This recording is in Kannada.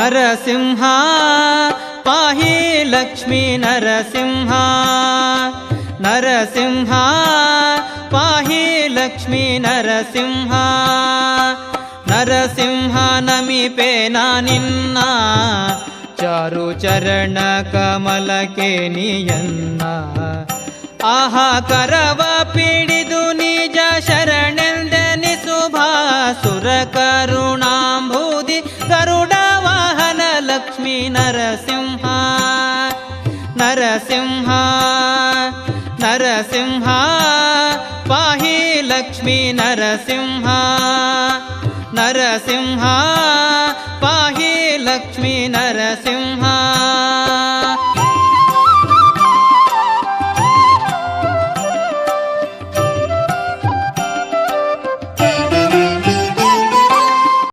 ನರಸಿಂಹ ಪಾಹಿ ಲಕ್ಷ್ಮೀ ನರಸಿಂಹ ನರಸಿಂಹ ಪಾಹಿ ಲಕ್ಷ್ಮೀ ನರಸಿಂಹ ನರಸಿಂಹ ನಮಿಪೆ ನಿನ್ನ ಚಾರು ಚರಣ ಕಮಲಕ್ಕೆ ನೀಯನ್ನ ಆಹಾ ಕರವ ಪಿಡಿದು ನಿಜ ಶರಣೆಂದೆನಿಸುಭಾಸುರ ಕರುಣಾಂಬುಧಿ ಗರುಡ ವಾಹನ ಲಕ್ಷ್ಮೀ ನರಸಿಂಹ ನರಸಿಂಹ ನರಸಿಂಹ ಪಾಹಿ ಲಕ್ಷ್ಮೀ ನರಸಿಂಹ ನರಸಿಂಹ ಪಾಹಿ ಲಕ್ಷ್ಮೀ ನರಸಿಂಹ